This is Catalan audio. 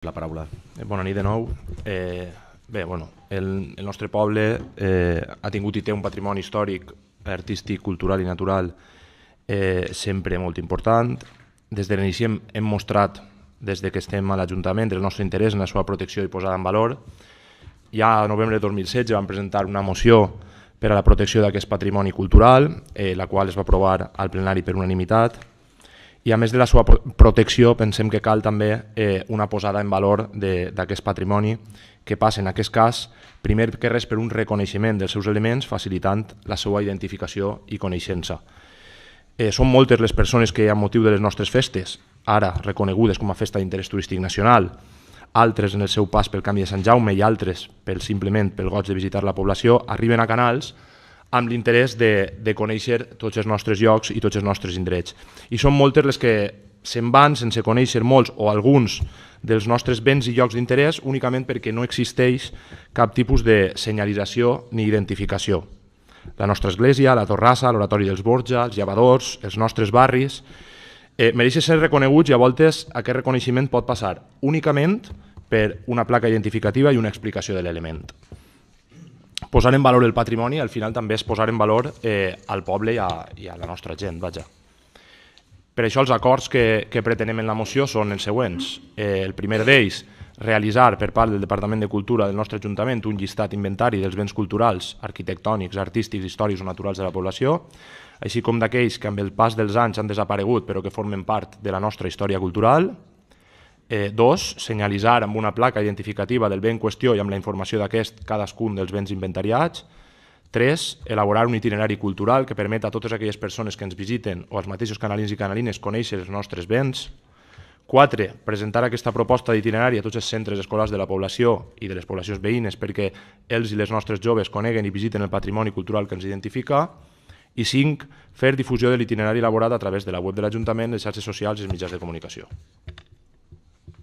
La paraula. Bona nit de nou. Bé, el nostre poble ha tingut i té un patrimoni històric, artístic, cultural i natural sempre molt important. Des de l'inici hem mostrat, des que estem a l'Ajuntament, el nostre interès en la seva protecció i posada en valor. Ja a novembre de 2016 vam presentar una moció per a la protecció d'aquest patrimoni cultural, la qual es va aprovar al plenari per unanimitat. I a més de la seva protecció pensem que cal també una posada en valor d'aquest patrimoni que passa en aquest cas primer que res per un reconeixement dels seus elements facilitant la seva identificació i coneixença. Són moltes les persones que amb motiu de les nostres festes, ara reconegudes com a festa d'interès turístic nacional, altres en el seu pas pel Camí de Sant Jaume i altres simplement pel goig de visitar la població, arriben a Canals amb l'interès de conèixer tots els nostres llocs i tots els nostres indrets. I són moltes les que se'n van sense conèixer molts o alguns dels nostres béns i llocs d'interès únicament perquè no existeix cap tipus de senyalització ni identificació. La nostra església, la Torrassa, l'Oratori dels Borja, els llavadors, els nostres barris, mereixen ser reconeguts i a voltes aquest reconeixement pot passar únicament per una placa identificativa i una explicació de l'element. Posar en valor el patrimoni al final també és posar en valor al poble i a la nostra gent. Per això els acords que pretenem en la moció són els següents. El primer d'ells, realitzar per part del Departament de Cultura del nostre Ajuntament un llistat inventari dels béns culturals, arquitectònics, artístics, històrics o naturals de la població, així com d'aquells que amb el pas dels anys han desaparegut però que formen part de la nostra història cultural. 2. Senyalitzar amb una placa identificativa del bé en qüestió i amb la informació d'aquest cadascun dels béns inventariats. 3. Elaborar un itinerari cultural que permet a totes aquelles persones que ens visiten o als mateixos canalins i canalines conèixer els nostres béns. 4. Presentar aquesta proposta d'itinerari a tots els centres escolars de la població i de les poblacions veïnes perquè ells i les nostres joves coneguen i visiten el patrimoni cultural que ens identifica. I 5. Fer difusió de l'itinerari elaborat a través de la web de l'Ajuntament, les xarxes socials i els mitjans de comunicació.